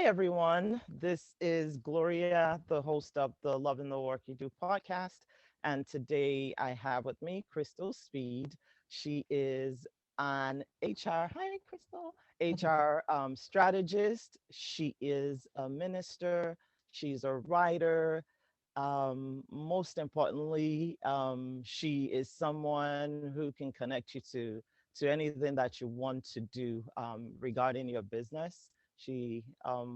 everyone. This is Gloria, the host of the Love and the Work You Do podcast. And today I have with me Krystal Speed. She is an HR, hi, Krystal, HR strategist. She is a minister. She's a writer. Most importantly, she is someone who can connect you to anything that you want to do regarding your business. She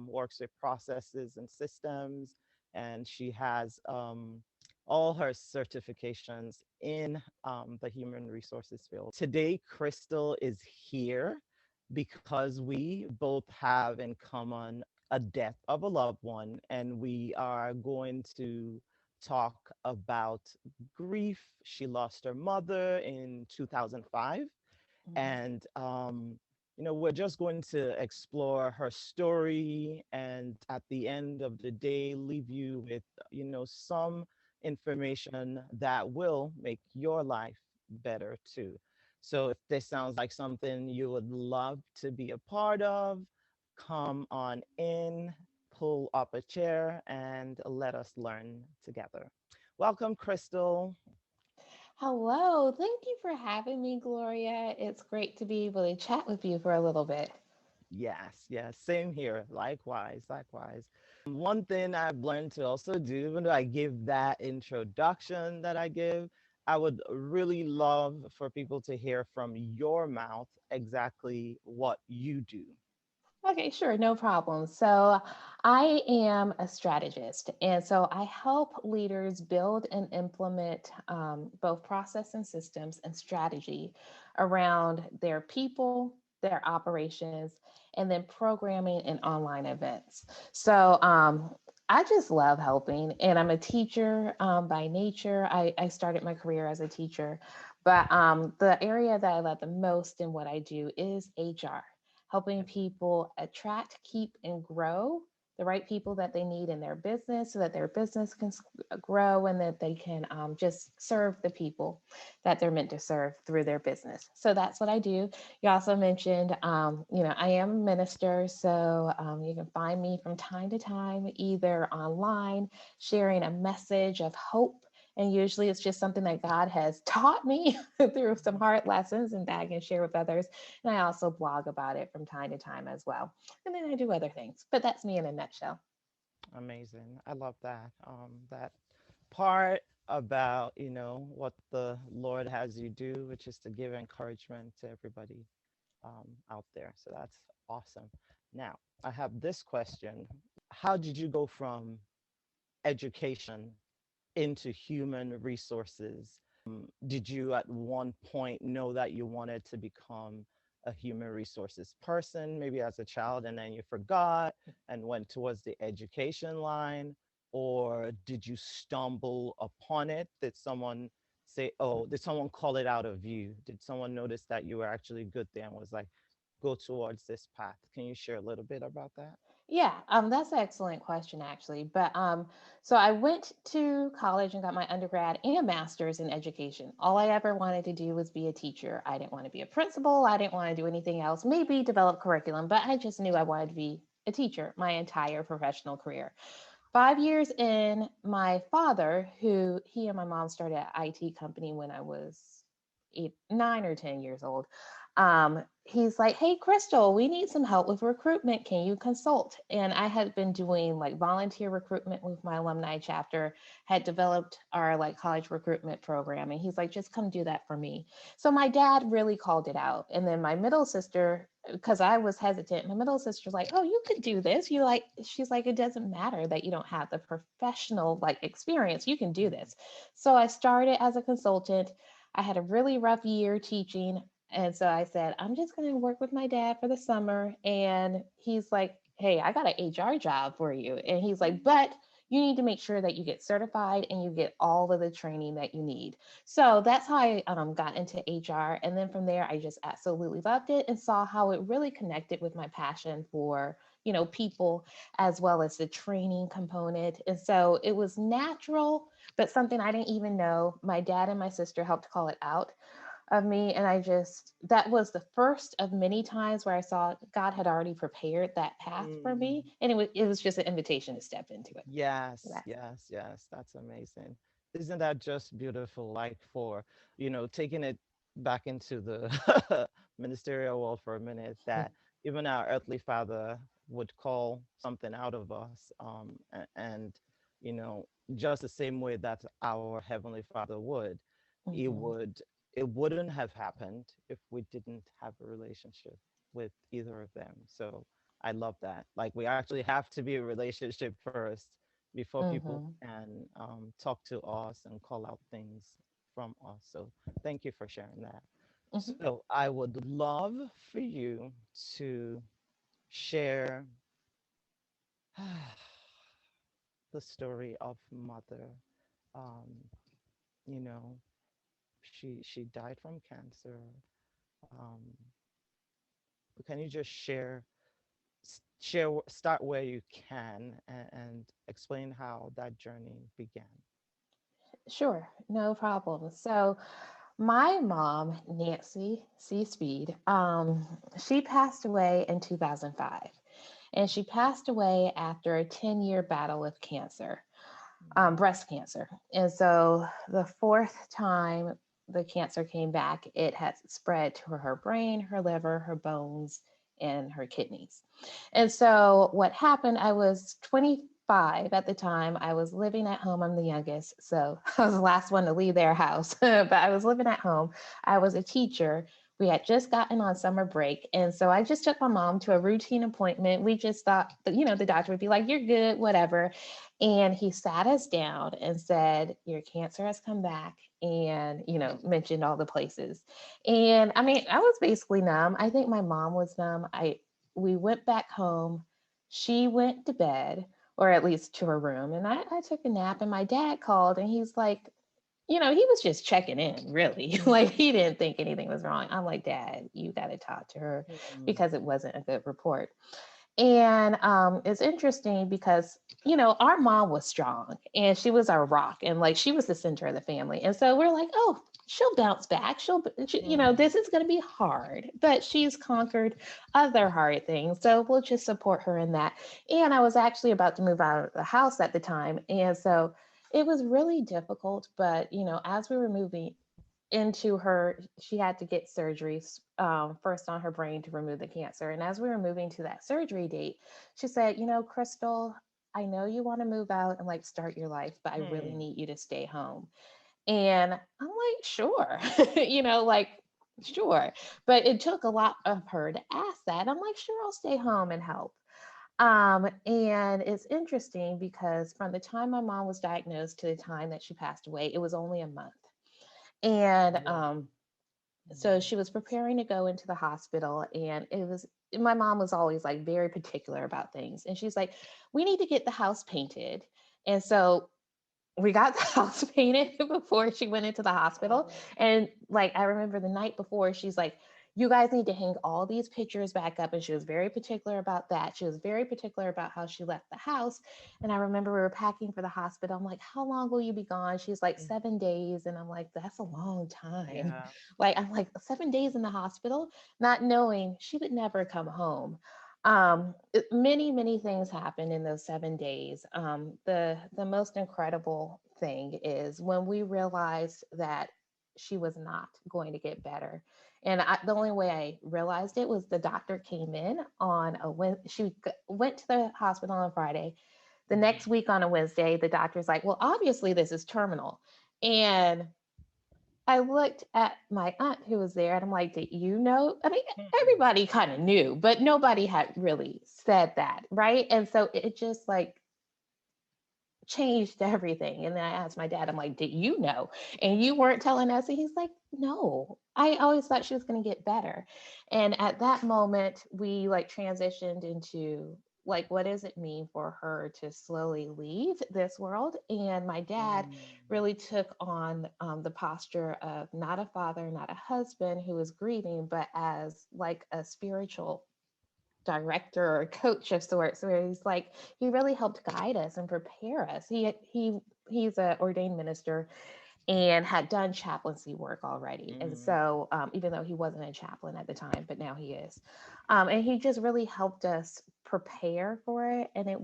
works with processes and systems, and she has all her certifications in the human resources field. Today, Krystal is here because we both have in common a death of a loved one, and we are going to talk about grief. She lost her mother in 2005, Mhm. and we're just going to explore her story, and at the end of the day leave you with some information that will make your life better too. So if this sounds like something you would love to be a part of, come on in, pull up a chair, and let us learn together. Welcome, Krystal. Hello, thank you for having me, Gloria. It's great to be able to chat with you for a little bit. Yes, yes, same here. Likewise, likewise. One thing I've learned to also do, even though I give that introduction that I give, I would really love for people to hear from your mouth exactly what you do. Okay, sure, no problem. So, I am a strategist, and so I help leaders build and implement both process and systems and strategy around their people, their operations, and then programming and online events. So, I just love helping, and I'm a teacher by nature. I started my career as a teacher, but the area that I love the most in what I do is HR, helping people attract, keep, and grow the right people that they need in their business so that their business can grow and that they can just serve the people that they're meant to serve through their business. So that's what I do. You also mentioned, I am a minister, so you can find me from time to time, either online, sharing a message of hope. And usually it's just something that God has taught me through some hard lessons and that I can share with others. And I also blog about it from time to time as well. And then I do other things, but that's me in a nutshell. Amazing. I love that. That part about, what the Lord has you do, which is to give encouragement to everybody out there. So that's awesome. Now, I have this question. How did you go from education into human resources? Did you at one point know that you wanted to become a human resources person, maybe as a child, and then you forgot and went towards the education line? Or did you stumble upon it? Did someone say, oh, did someone call it out of you? Did someone notice that you were actually good there and was like, go towards this path? Can you share a little bit about that? Yeah, that's an excellent question, actually. But so I went to college and got my undergrad and master's in education. All I ever wanted to do was be a teacher. I didn't want to be a principal. I didn't want to do anything else, maybe develop curriculum, but I just knew I wanted to be a teacher my entire professional career. 5 years in, my father, who he and my mom started an IT company when I was 9 or 10 years old, he's like, "Hey, Krystal, we need some help with recruitment. Can you consult?" And I had been doing like volunteer recruitment with my alumni chapter, had developed our like college recruitment program. And he's like, "Just come do that for me." So my dad really called it out. And then my middle sister, because I was hesitant, my middle sister's like, "Oh, you could do this." You like, she's like, "It doesn't matter that you don't have the professional like experience. You can do this." So I started as a consultant. I had a really rough year teaching. And so I said, "I'm just going to work with my dad for the summer." And he's like, "Hey, I got an HR job for you." And he's like, "But you need to make sure that you get certified and you get all of the training that you need." So that's how I got into HR. And then from there, I just absolutely loved it and saw how it really connected with my passion for, people as well as the training component. And so it was natural, but something I didn't even know. My dad and my sister helped call it out of me. And that was the first of many times where I saw God had already prepared that path for Mm. me. And it was just an invitation to step into it. Yes, That's yes, yes. That's amazing. Isn't that just beautiful? Like for, taking it back into the ministerial world for a minute, it. that even our earthly father would call something out of us. And, just the same way that our heavenly father would, it Hmm. would, it wouldn't have happened if we didn't have a relationship with either of them. So I love that. Like we actually have to be a relationship first before people Hmm. can talk to us and call out things from us. So thank you for sharing that. Hmm. So I would love for you to share the story of mother. Um, you know, she died from cancer. Um, but can you just start where you can and explain how that journey began? Sure, no problem. So, my mom, Nancy C. Speed, she passed away in 2005. And she passed away after a 10-year battle with cancer, Mm. breast cancer. And so the fourth time the cancer came back, it had spread to her brain, her liver, her bones, and her kidneys. And so what happened, I was 25 at the time. I was living at home. I'm the youngest. So I was the last one to leave their house, but I was living at home. I was a teacher. We had just gotten on summer break. And so I just took my mom to a routine appointment. We just thought that, the doctor would be like, you're good, whatever. And he sat us down and said, your cancer has come back, and, mentioned all the places. And I mean, I was basically numb. I think my mom was numb. We went back home. She went to bed, or at least to her room. And I took a nap, and my dad called, and he's like, he was just checking in, really. Mm. Like, he didn't think anything was wrong. I'm like, Dad, you got to talk to her, Mm. because it wasn't a good report. And it's interesting because, our mom was strong, and she was our rock, and like she was the center of the family. And so we're like, oh, she'll bounce back. Mm. This is going to be hard, but she's conquered other hard things. So we'll just support her in that. And I was actually about to move out of the house at the time. And so it was really difficult. But, as we were moving into her, she had to get surgeries, first on her brain to remove the cancer. And as we were moving to that surgery date, she said, Krystal, I know you want to move out and like start your life, but I really Mm. need you to stay home. And I'm like, sure, like, sure. But it took a lot of her to ask that. I'm like, sure, I'll stay home and help. And it's interesting because from the time my mom was diagnosed to the time that she passed away, it was only a month. And Wow. so Mm. she was preparing to go into the hospital, and my mom was always like very particular about things. And she's like, we need to get the house painted. And so we got the house painted before she went into the hospital. Oh. And like, I remember the night before, she's like, you guys need to hang all these pictures back up. And she was very particular about that. She was very particular about how she left the house. And I remember we were packing for the hospital. I'm like, how long will you be gone? She's like, Mm. 7 days. And I'm like, that's a long time. Yeah. Like, I'm like, 7 days in the hospital, not knowing she would never come home. Many many things happened in those 7 days. The most incredible thing is when we realized that she was not going to get better. And the only way I realized it was the doctor came in on went to the hospital on Friday. The Mhm. next week on a Wednesday, the doctor's like, well, obviously this is terminal. And I looked at my aunt who was there, and I'm like, did you know? I mean, Mm. everybody kind of knew, but nobody had really said that. Right. And so it just like changed everything. And then I asked my dad, I'm like, did you know? And you weren't telling us? And he's like, no, I always thought she was going to get better. And at that moment, we like transitioned into like, what does it mean for her to slowly leave this world? And my dad Mm. really took on the posture of not a father, not a husband who was grieving, but as like a spiritual director or coach of sorts, where he's like, he really helped guide us and prepare us. He's a ordained minister, and had done chaplaincy work already. And Mm, so, even though he wasn't a chaplain at the time, but now he is, and he just really helped us prepare for it. And it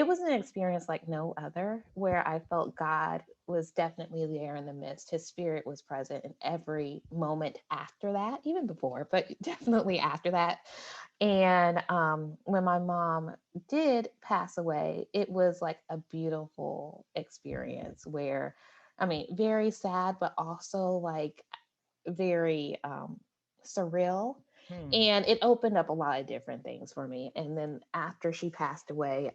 was an experience like no other, where I felt God was definitely there in the midst. His spirit was present in every moment after that, even before, but definitely after that. And when my mom did pass away, it was like a beautiful experience where, I mean, very sad, but also like very surreal. hmm. And it opened up a lot of different things for me. And then after she passed away,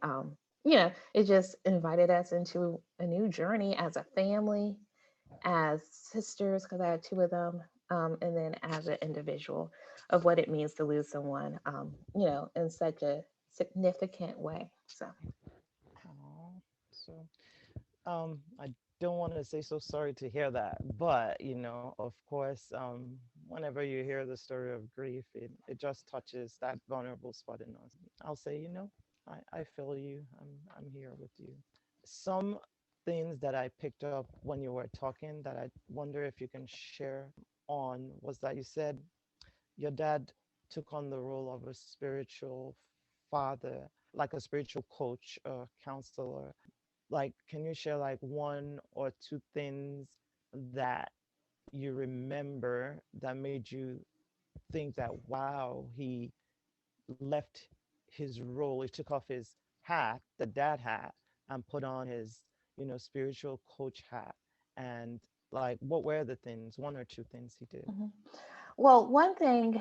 it just invited us into a new journey as a family, as sisters, because I had two of them, and then as an individual, of what it means to lose someone, in such a significant way. So, Aw. So, I don't want to say so sorry to hear that, but of course, whenever you hear the story of grief, it just touches that vulnerable spot in us. I'll say, I feel you. I'm here with you. Some things that I picked up when you were talking that I wonder if you can share on was that you said your dad took on the role of a spiritual father, like a spiritual coach or counselor. Like, can you share like one or two things that you remember that made you think that, wow, he left his role, he took off his hat, the dad hat, and put on his, spiritual coach hat? And like, what were the things, one or two things he did? mhm. Well, one thing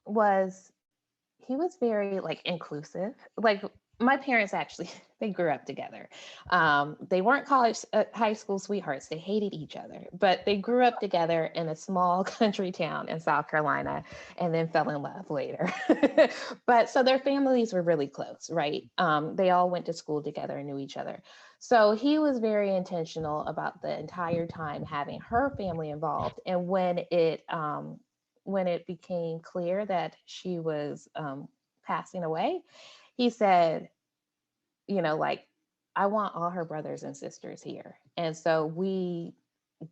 was he was very like inclusive. Like my parents actually, they grew up together. They weren't high school sweethearts. They hated each other, but they grew up together in a small country town in South Carolina, and then fell in love later. But so their families were really close, right? They all went to school together and knew each other. So he was very intentional about the entire time having her family involved. And when it became clear that she was passing away, he said, like, I want all her brothers and sisters here. And so we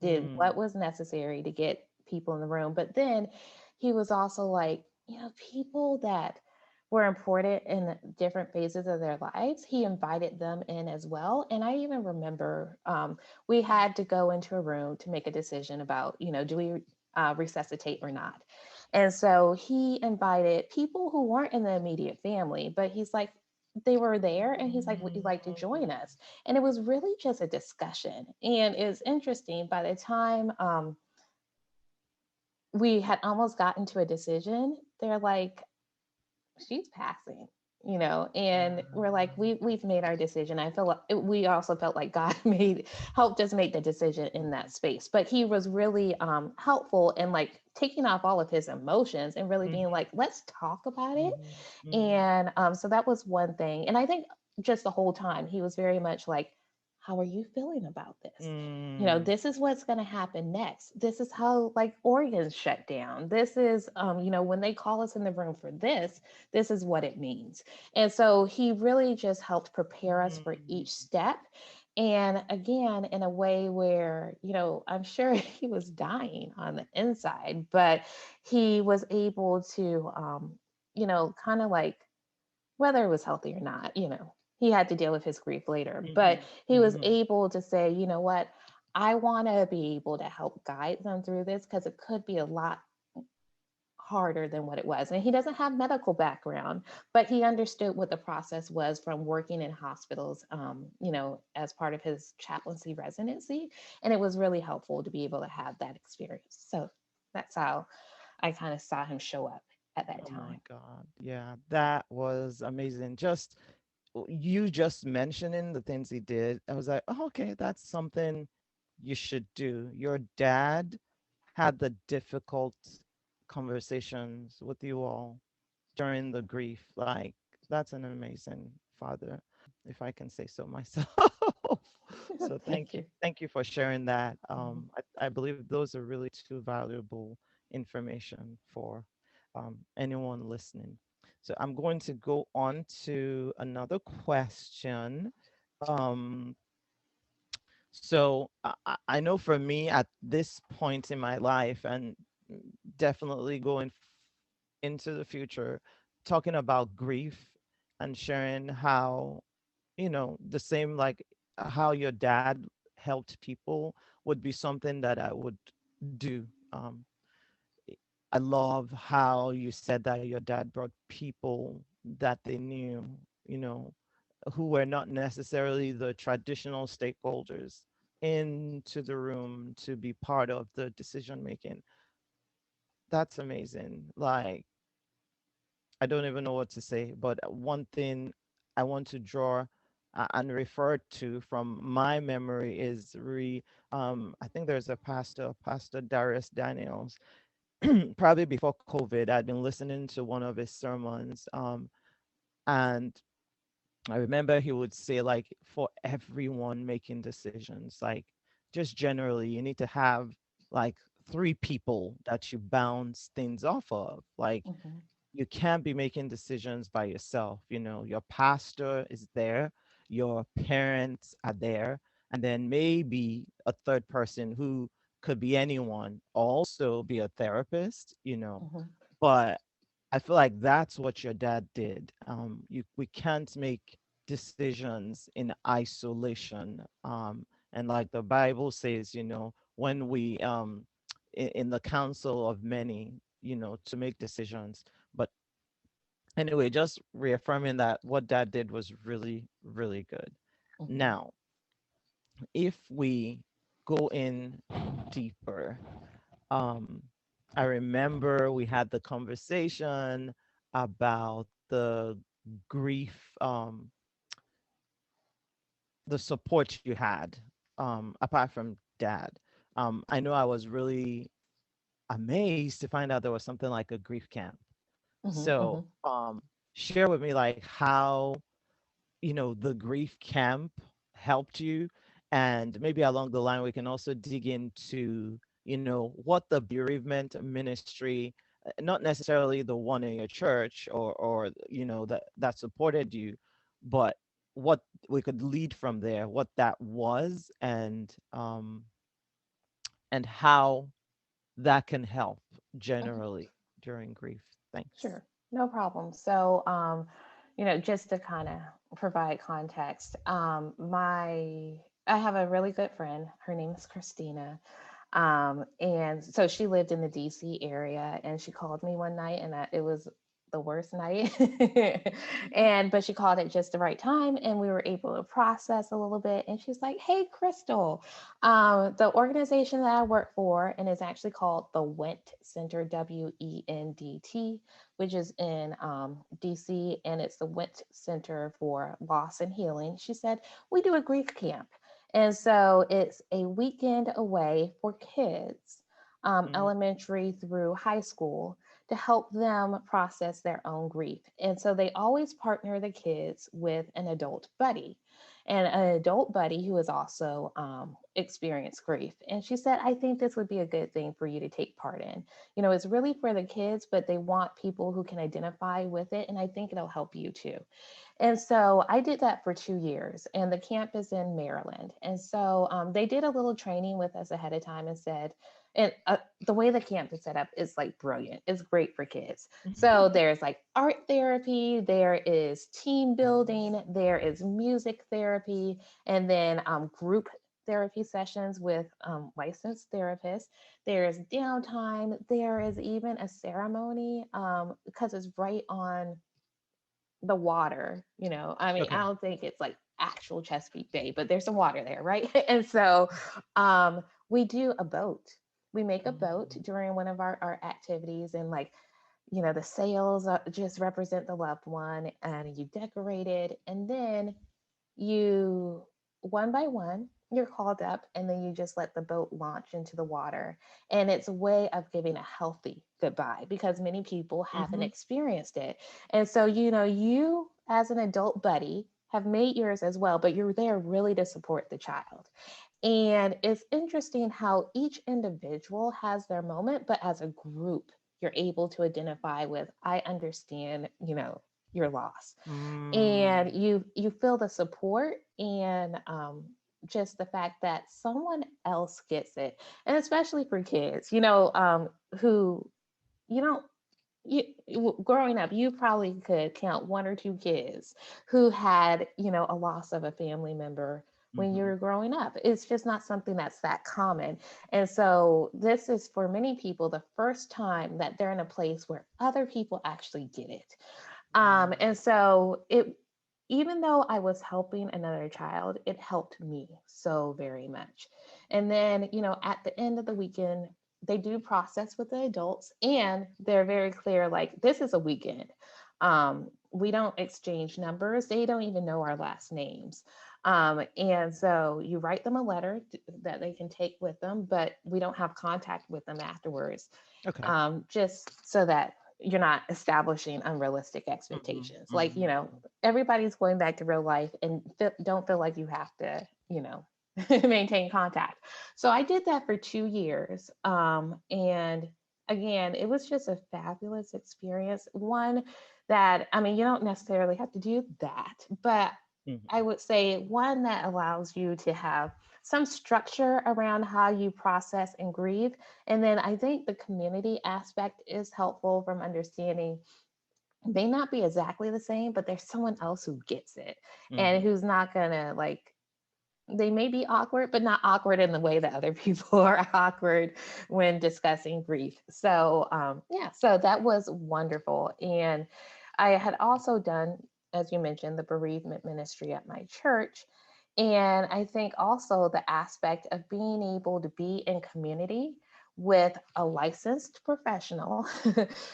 did Mm, what was necessary to get people in the room. But then he was also like, people that were important in different phases of their lives, he invited them in as well. And I even remember we had to go into a room to make a decision about, do we resuscitate or not? And so he invited people who weren't in the immediate family, but he's like, they were there, and he's like, would you like to join us? And it was really just a discussion. And it's interesting, by the time we had almost gotten to a decision, they're like, she's passing, and we're like, we've made our decision. I feel like we also felt like God made helped us make the decision in that space. But he was really helpful in like taking off all of his emotions and really being mhm, like, let's talk about it. mhm, mhm, And so that was one thing. And I think just the whole time he was very much like, how are you feeling about this? mm, This is what's going to happen next. This is how like organs shut down. This is, when they call us in the room for this is what it means. And so he really just helped prepare us for mm, each step. And again, in a way where, I'm sure he was dying on the inside, but he was able to, kind of like, whether it was healthy or not, he had to deal with his grief later, but mhm, he was mhm, able to say, you know what, I want to be able to help guide them through this because it could be a lot harder than what it was. And he doesn't have medical background, but he understood what the process was from working in hospitals, as part of his chaplaincy residency. And it was really helpful to be able to have that experience. So that's how I kind of saw him show up at that Oh my time. God. Yeah, that was amazing. Just you just mentioning the things he did, I was like, oh, okay, that's something you should do. Your dad had the difficult conversations with you all during the grief. Like, that's an amazing father, if I can say so myself. So Thank you. thank you for sharing that. Mhm. I believe those are really two valuable information for anyone listening. So I'm going to go on to another question. Um, So I know for me at this point in my life, and definitely going into the future, talking about grief and sharing how, the same like how your dad helped people would be something that I would do. I love how you said that your dad brought people that they knew, you know, who were not necessarily the traditional stakeholders into the room to be part of the decision making. That's amazing. Like, I don't even know what to say, but one thing I want to draw and refer to from my memory is I think there's a pastor, Pastor Darius Daniels, probably before COVID. I'd been listening to one of his sermons, and I remember he would say, like, for everyone making decisions, like, just generally, you need to have like three people that you bounce things off of. Like, Mm-hmm. you can't be making decisions by yourself. Your pastor is there, your parents are there, and then maybe a third person who could be anyone, also be a therapist. Mm-hmm. But I feel like that's what your dad did. We can't make decisions in isolation. And like the Bible says, when we in the council of many, to make decisions. But anyway, just reaffirming that what dad did was really, really good. Mm-hmm. Now, if we go in deeper, um, I remember we had the conversation about the grief, the support you had, apart from dad. I know I was really amazed to find out there was something like a grief camp. Mm-hmm. So, share with me like how the grief camp helped you, and maybe along the line we can also dig into what the bereavement ministry, not necessarily the one in your church or that supported you, but what we could lead from there, what that was, and how that can help Mm-hmm. generally during grief. Thanks. Sure, no problem. So, just to kind of provide context, I have a really good friend. Her name is Christina. And so she lived in the DC area, and she called me one night, and it was the worst night. But she called at just the right time, and we were able to process a little bit. And she's like, "Hey, Krystal, the organization that I work for, and it's actually called the Went Center, WENDT, which is in DC, and it's the Went Center for Loss and Healing." She said, "We do a grief camp." And so it's a weekend away for kids, Mm-hmm. elementary through high school, to help them process their own grief. And so they always partner the kids with an adult buddy, and an adult buddy who has also experienced grief. And she said, "I think this would be a good thing for you to take part in. It's really for the kids, but they want people who can identify with it. And I think it'll help you too." And so I did that for 2 years, and the camp is in Maryland. And so they did a little training with us ahead of time and said, and the way the camp is set up is like brilliant. It's great for kids. So there's like art therapy, there is team building, there is music therapy, and then group therapy sessions with licensed therapists. There's downtime. There is even a ceremony because it's right on the water. I mean, I Okay. don't think it's like actual Chesapeake Bay, but there's some water there, right? And so we do a boat. We make a boat Mm. during one of our activities, and like, the sails just represent the loved one, and you decorate it, and then you, one by one, you're called up, and then you just let the boat launch into the water. And it's a way of giving a healthy goodbye, because many people haven't Mhm. experienced it. And so, you as an adult buddy have made yours as well, but you're there really to support the child. And it's interesting how each individual has their moment, but as a group, you're able to identify with, "I understand, your loss." And Mm. you feel the support, and just the fact that someone else gets it, and especially for kids, who you don't growing up, you probably could count one or two kids who had, a loss of a family member when you Mm-hmm. were growing up. It's just not something that's that common. And so this is for many people the first time that they're in a place where other people actually get it. And so it even though I was helping another child, it helped me so very much. And then, at the end of the weekend, they do process with the adults and they're very clear like, this is a weekend. We don't exchange numbers. They don't even know our last names. And so you write them a letter that they can take with them, but we don't have contact with them afterwards, Okay. just so that you're not establishing unrealistic Mm-hmm. expectations. Like, Mm-hmm. everybody's going back to real life and don't feel like you have to, maintain contact. So I did that for 2 years. And again, it was just a fabulous experience. One that, I mean, you don't necessarily have to do that, but I Mm-hmm. would say one that allows you to have some structure around how you process and grieve. And then I think the community aspect is helpful from understanding may not be exactly the same, but there's someone else who gets it and Mm-hmm. who's not gonna like, they may be awkward, but not awkward in the way that other people are awkward when discussing grief. So, yeah, so that was wonderful. And I had also done, as you mentioned, the bereavement ministry at my church. And I think also the aspect of being able to be in community with a licensed professional,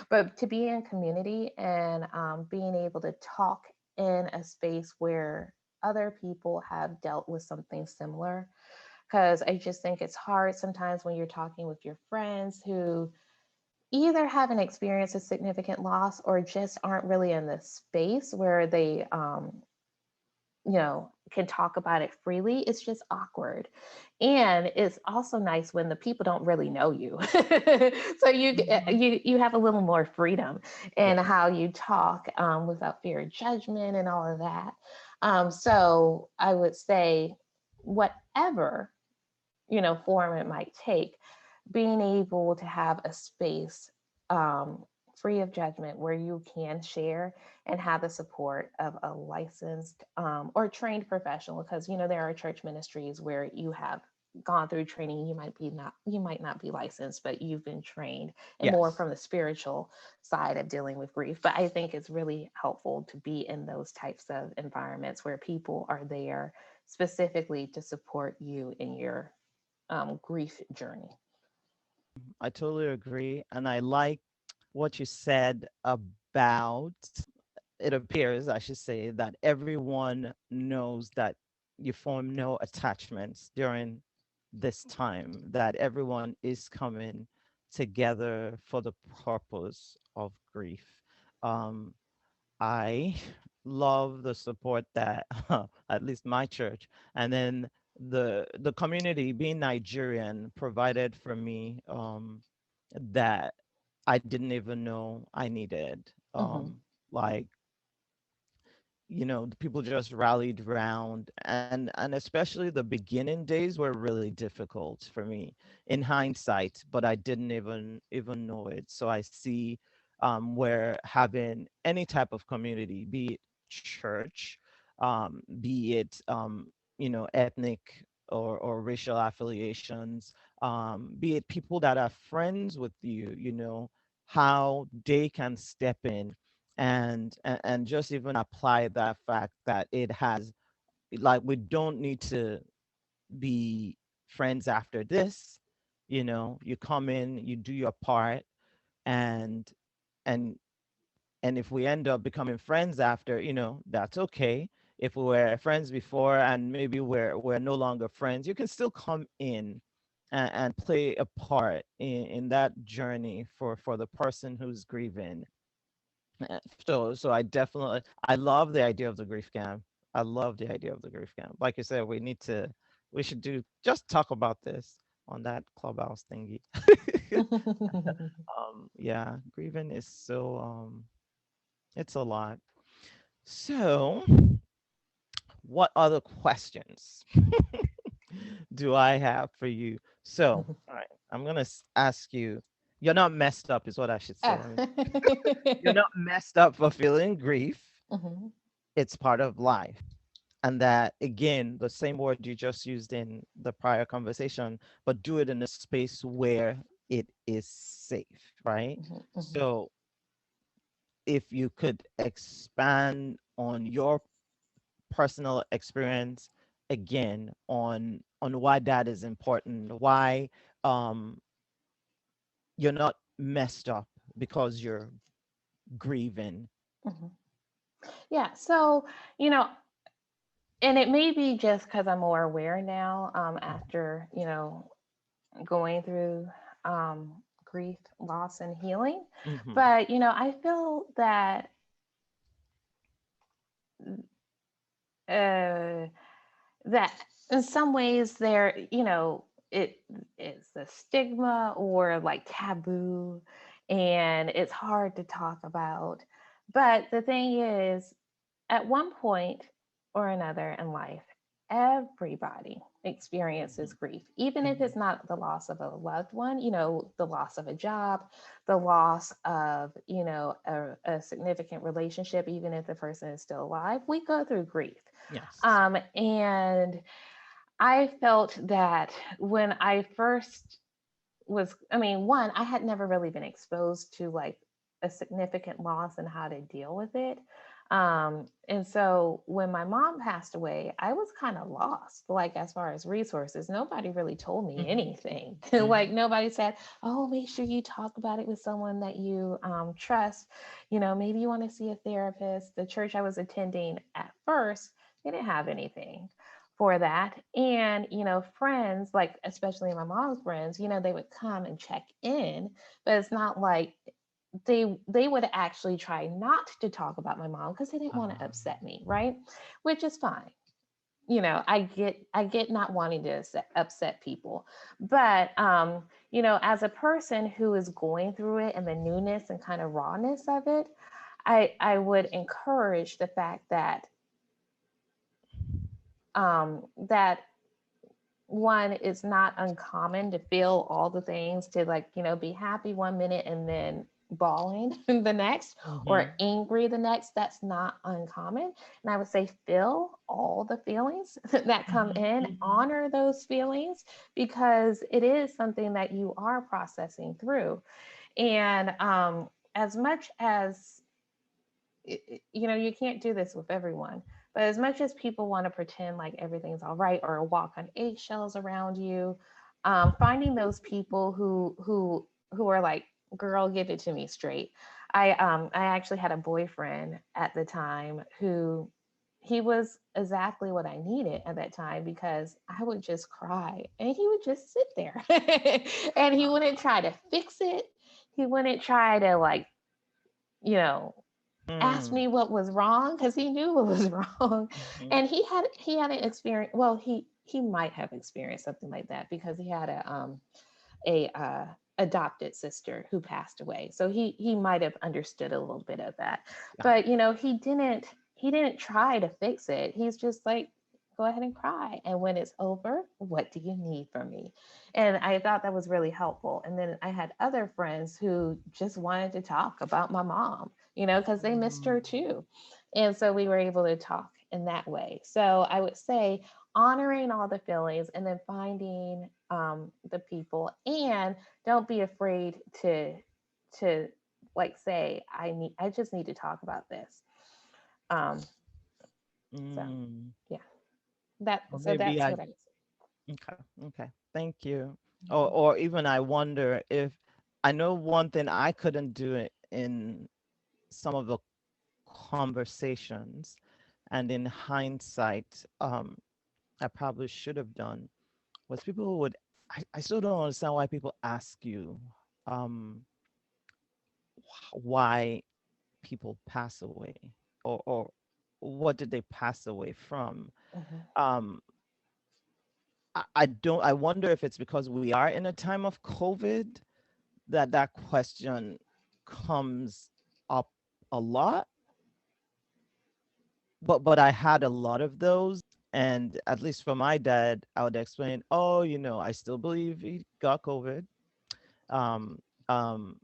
but to be in community and being able to talk in a space where other people have dealt with something similar. Because I just think it's hard sometimes when you're talking with your friends who either haven't experienced a significant loss or just aren't really in the space where they can talk about it freely. It's just awkward. And it's also nice when the people don't really know you. So Mm-hmm. you have a little more freedom in Yes. how you talk, without fear of judgment and all of that. So I would say whatever, form it might take, being able to have a space, um, free of judgment where you can share and have the support of a licensed, or trained professional, because there are church ministries where you have gone through training. You might not be licensed, but you've been trained and more Yes. from the spiritual side of dealing with grief. But I think it's really helpful to be in those types of environments where people are there specifically to support you in your grief journey. I totally agree. And I like what you said about it appears, I should say, that everyone knows that you form no attachments during this time, that everyone is coming together for the purpose of grief. Um, I love the support that at least my church and then the community being Nigerian provided for me, that I didn't even know I needed. Hmm. Like, the people just rallied around, and especially the beginning days were really difficult for me in hindsight, but I didn't even know it. So I see, where having any type of community, be it church, be it, ethnic or racial affiliations, be it people that are friends with you, how they can step in and just even apply that fact that it has, like, we don't need to be friends after this. You come in, you do your part, and and and if we end up becoming friends after, that's okay. If we were friends before and maybe we're no longer friends, you can still come in and play a part in that journey for the person who's grieving. So I love the idea of the grief camp. I love the idea of the grief camp. Like you said, we should do just talk about this on that clubhouse thingy. Yeah, grieving is so, it's a lot. So, what other questions? do I have for you? So, all right, I'm gonna ask you. You're not messed up, is what I should say. Oh. Let me. You're not messed up for feeling grief. Mhm, It's part of life. And that, again, the same word you just used in the prior conversation, but do it in a space where it is safe, right? mhm, mhm, So, if you could expand on your personal experience again on why that is important, why um you're not messed up because you're grieving. mhm. Yeah, so, you know, and it may be just because I'm more aware now, after, going through grief, loss, and healing. Mm-hmm. But, I feel that uh, that in some ways there, it is a stigma or like taboo, and it's hard to talk about. But the thing is, at one point or another in life, everybody experiences grief, even if Mm-hmm. it's not the loss of a loved one, the loss of a job, the loss of, a significant relationship, even if the person is still alive. We go through grief. Yes. And I felt that when I first I mean, one, I had never really been exposed to like a significant loss and how to deal with it. And so when my mom passed away, I was kind of lost, like as far as resources. Nobody really told me Mm-hmm. anything. Mm-hmm. Like nobody said, oh, make sure you talk about it with someone that you trust. Maybe you want to see a therapist. The church I was attending at first, they didn't have anything for that. And, friends, like especially my mom's friends, they would come and check in, but it's not like they would actually try not to talk about my mom because they didn't want to Um, upset me, right? Which is fine. I get not wanting to upset people, but as a person who is going through it and the newness and kind of rawness of it, I would encourage the fact that one, it's not uncommon to feel all the things, to like, be happy one minute and then bawling the next, or mm-hmm. angry the next. That's not uncommon. And I would say feel all the feelings that come Mm-hmm. in, Mm-hmm. honor those feelings, because it is something that you are processing through. And as much as you can't do this with everyone, but as much as people want to pretend like everything's all right or walk on eggshells around you, finding those people who are like, girl, give it to me straight. I actually had a boyfriend at the time who, he was exactly what I needed at that time, because I would just cry and he would just sit there and he wouldn't try to fix it. He wouldn't try to like, you know asked Mm-hmm. me what was wrong, because he knew what was wrong. Mm-hmm. And he had an experience. Well, he might have experienced something like that, because he had a adopted sister who passed away, so he might have understood a little bit of that. Got But he didn't try to fix it. He's just like, go ahead and cry, and when it's over, what do you need from me? And I thought that was really helpful. And then I had other friends who just wanted to talk about my mom, because they missed Mm. her too. And so we were able to talk in that way. So I would say honoring all the feelings, and then finding the people, and don't be afraid to like say, I just need to talk about this. Um, so Mm. yeah, that Or so maybe that's I. what I would Okay. Okay. Thank you. Or say. or even I wonder if I know one thing I couldn't do it in some of the conversations, and in hindsight, I probably should have done, was people would, I still don't understand why people ask you um why people pass away, or what did they pass away from. Mhm, um I don't, I wonder if it's because we are in a time of COVID that that question comes up a lot, but I had a lot of those. And at least for my dad, I would explain, oh, I still believe he got COVID. Um, um,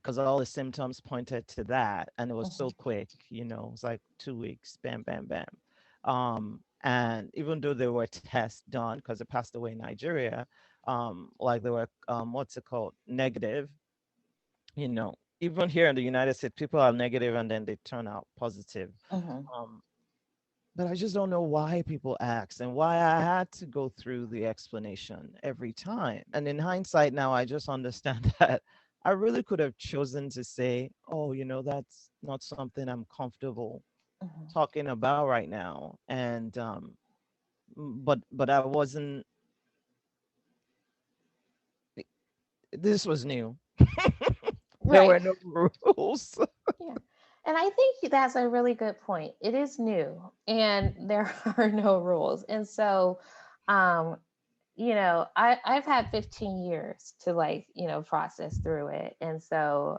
because all the symptoms pointed to that, and it was so Mhm. quick. It was like 2 weeks, bam, bam, bam. And even though there were tests done, because it passed away in Nigeria, like they were, what's it called, negative. Even here in the United States, people are negative and then they turn out positive. Mhm. Um, but I just don't know why people ask and why I had to go through the explanation every time. And in hindsight, now I just understand that I really could have chosen to say, oh, that's not something I'm comfortable Mhm. talking about right now. And, but I wasn't, this was new. There Right. were no rules. Yeah. And I think that's a really good point. It is new and there are no rules. And so, um, I've had 15 years to process through it. And so,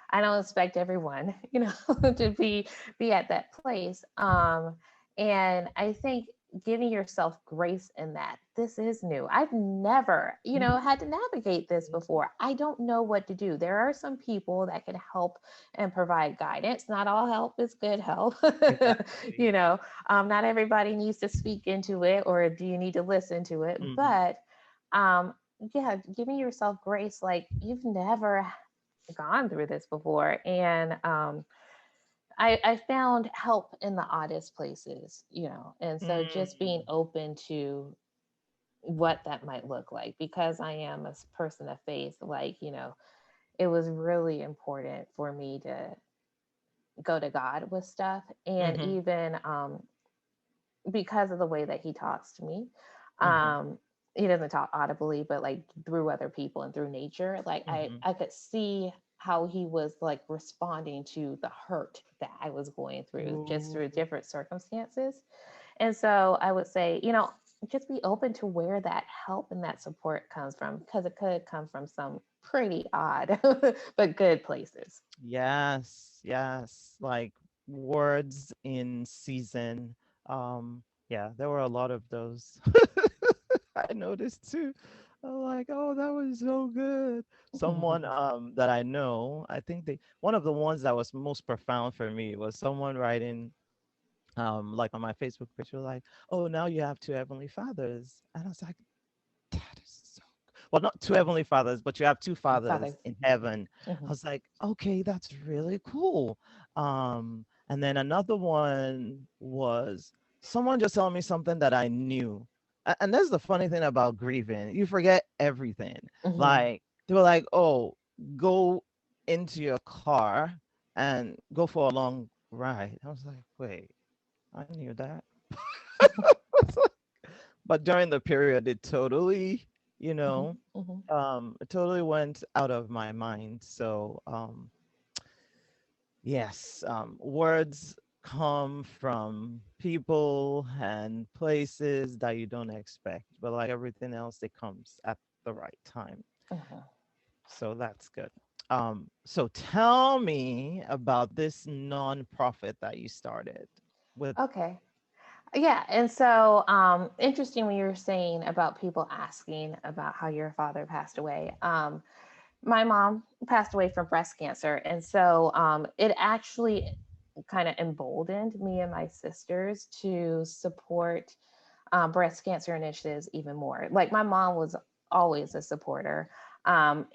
I don't expect everyone, to be at that place. And I think giving yourself grace in that this is new. I've never, had to navigate this before. I don't know what to do. There are some people that can help and provide guidance. Not all help is good help. Exactly. Not everybody needs to speak into it, or do you need to listen to it? Hmm. But um, yeah, giving yourself grace, like you've never gone through this before. And I found help in the oddest places, and so just being Mm. open to what that might look like, because I am a person of faith, it was really important for me to go to God with stuff. And Hmm. even because of the way that he talks to me. Hmm. Um, he doesn't talk audibly, but like through other people and through nature. Like Hmm. I could see how he was like responding to the hurt that I was going through just Ooh. through different circumstances. And so I would say, just be open to where that help and that support comes from, because it could come from some pretty odd but good places. Yes, yes. Like words in season. Yeah, there were a lot of those. I noticed too. I'm like, oh, that was so good. Someone that I know, I think one of the ones that was most profound for me was someone writing like on my Facebook page, was like, oh, now you have two heavenly fathers. And I was like, that is so well, not two heavenly fathers, but you have two Father. fathers in heaven. I Mhm. was like, okay, that's really cool. And then another one was someone just telling me something that I knew. And that's the funny thing about grieving. You forget everything. Mhm. Like they were like, oh, go into your car and go for a long ride. I was like, wait, I knew that. But during the period, it totally, you Mhm. know, Mhm. it totally went out of my mind. So, yes, words come from people and places that you don't expect, but like everything else, it comes at the right time. Mhm. So that's good. So tell me about this nonprofit that you started with. Okay. Yeah, and so interesting when you were saying about people asking about how your father passed away. My mom passed away from breast cancer, and so it actually kind of emboldened me and my sisters to support breast cancer initiatives even more. Like my mom was always a supporter, and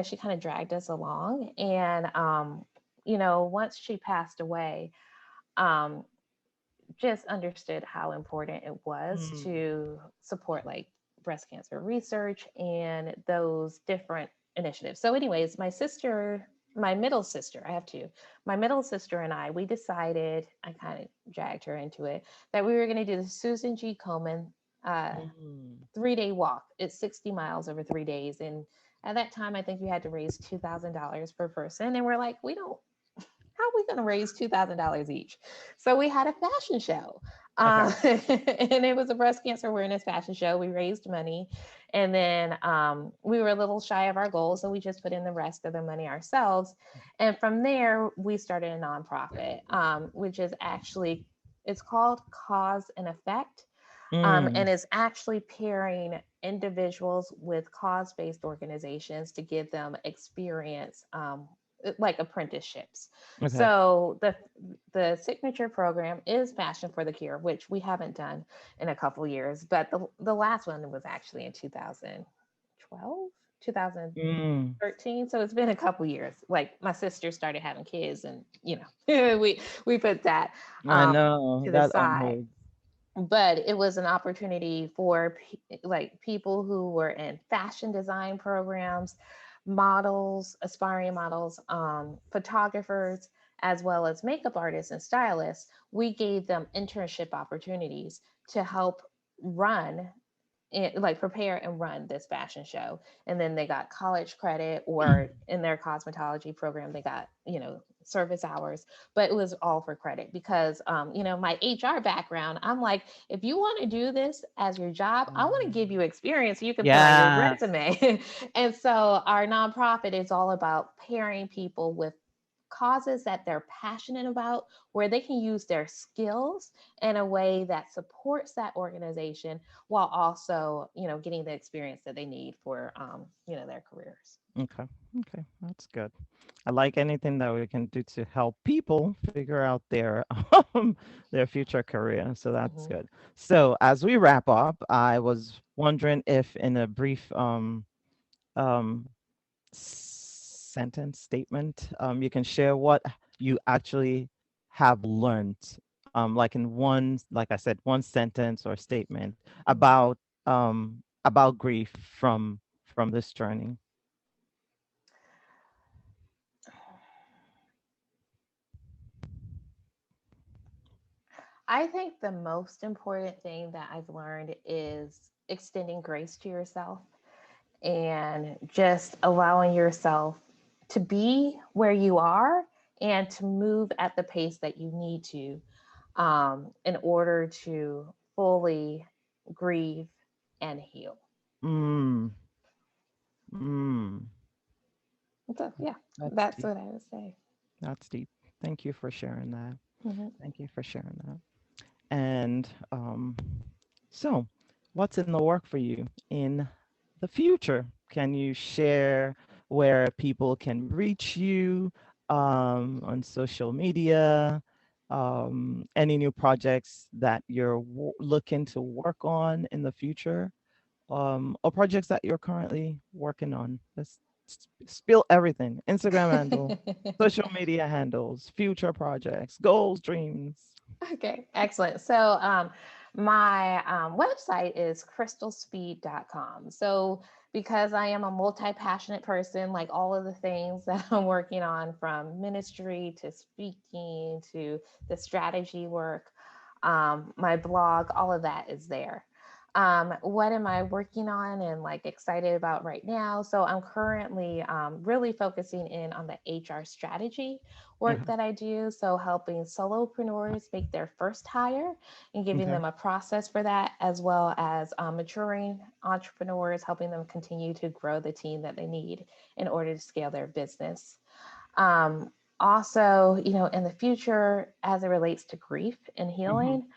she kind of dragged us along, and once she passed away. Um, just understood how important it was Mm, to support like breast cancer research and those different initiatives. So, anyways, my middle sister, I have two, my middle sister and we decided, I kind of dragged her into it, that we were going to do the Susan G. Komen uh, mm, 3 day walk. It's 60 miles over 3 days. And at that time, I think you had to raise $2,000 per person. And we're like, we don't how are we going to raise $2,000 each? So we had a fashion show. okay. And it was a breast cancer awareness fashion show. We raised money. And then we were a little shy of our goal. So we just put in the rest of the money ourselves. And from there, we started a nonprofit, which is actually It's called Cause and Effect, Mm, and it's actually pairing individuals with cause-based organizations to give them experience, like apprenticeships. okay. So the signature program is Passion for the Cure, which we haven't done in a couple years, but the last one was actually in 2012, Mm, 2013. So it's been a couple years. Like my sister started having kids, and we put that I um, know to the that on side. hold. But it was an opportunity for like people who were in fashion design programs, models, aspiring models, photographers, as well as makeup artists and stylists. We gave them internship opportunities to help run like prepare and run this fashion show. And then they got college credit, or in their cosmetology program they got service hours, but it was all for credit because my HR background, I'm like, if you want to do this as your job, I want to give you experience so you can put on your Yeah. resume. And so our nonprofit is all about pairing people with causes that they're passionate about, where they can use their skills in a way that supports that organization while also, getting the experience that they need for, their careers. Okay. Okay. That's good. I like anything that we can do to help people figure out um, their future career. So that's Mhm. good. So as we wrap up, I was wondering if in a brief um sentence statement, you can share what you actually have learned, like in one, like I said, one sentence or statement Mhm. about grief from this journey. I think the most important thing that I've learned is extending grace to yourself and just allowing yourself to be where you are and to move at the pace that you need to, in order to fully grieve and heal. Mm, mm. So, yeah, That's that's deep. what I would say. That's deep. Thank you for sharing that. Mhm. Thank you for sharing that. And so, what's in the work for you in the future? Can you share where people can reach you on social media? Any new projects that you're looking to work on in the future? Or projects that you're currently working on? Let's spill everything. Instagram handle, social media handles, future projects, goals, dreams. Okay, excellent. So, my website is crystalspeed.com. So, because I am a multi passionate person, like all of the things that I'm working on, from ministry to speaking to the strategy work, my blog, all of that is there. What am I working on and like excited about right now? So, I'm currently really focusing in on the HR strategy work Okay. that I do. So, helping solopreneurs make their first hire and giving Okay. them a process for that, as well as maturing entrepreneurs, helping them continue to grow the team that they need in order to scale their business. Um, Also, in the future, as it relates to grief and Mhm. healing,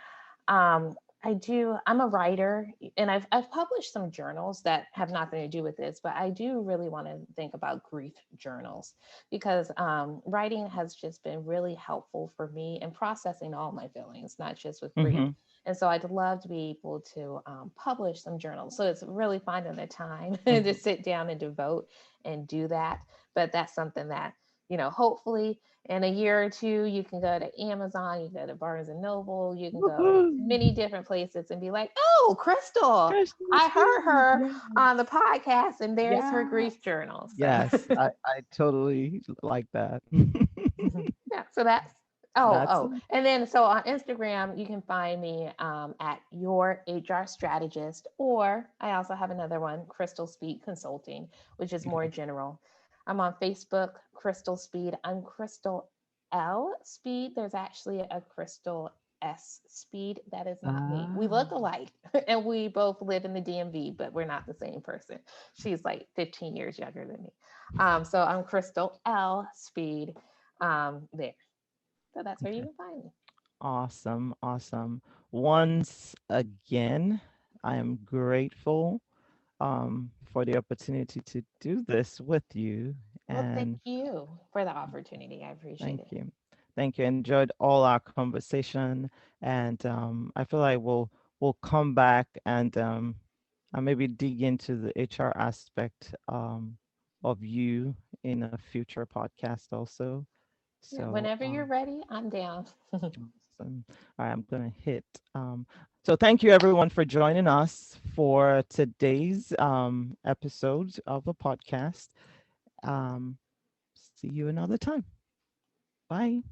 I'm a writer, and I've published some journals that have nothing to do with this, but I do really want to think about grief journals because writing has just been really helpful for me in processing all my feelings, not just with grief. Mhm. And so I'd love to be able to publish some journals. So it's really finding the time to Mhm. sit down and devote and do that. But that's something that, hopefully in a year or two, you can go to Amazon, you can go to Barnes and Noble, you can go to Woohoo! many different places and be like, oh, Krystal, Krystal I heard speed. her Yes. on the podcast and there's her Yeah. grief journal. So, Yes. I totally like that. yeah, so that's, oh, That's oh. And then, so on Instagram, you can find me at Your HR Strategist, or I also have another one, Krystal Speed Consulting, which is more okay. general. I'm on Facebook, Krystal Speed. I'm Krystal L Speed. There's actually a Krystal S Speed. That is not me. We Ah. look alike and we both live in the DMV, but we're not the same person. She's like 15 years younger than me. So I'm Krystal L Speed there. So that's where you Okay. can find me. Awesome, awesome. Once again, I am grateful for the opportunity to do this with you. Well, thank And you for the opportunity. I appreciate thank it. you. Thank you. Enjoyed all our conversation. And I feel like we'll come back and maybe dig into the HR aspect of you in a future podcast also. Yeah, So whenever you're ready, I'm down. awesome. All right, I'm gonna hit. So thank you everyone for joining us for today's episode of the podcast. Um, See you another time. Bye.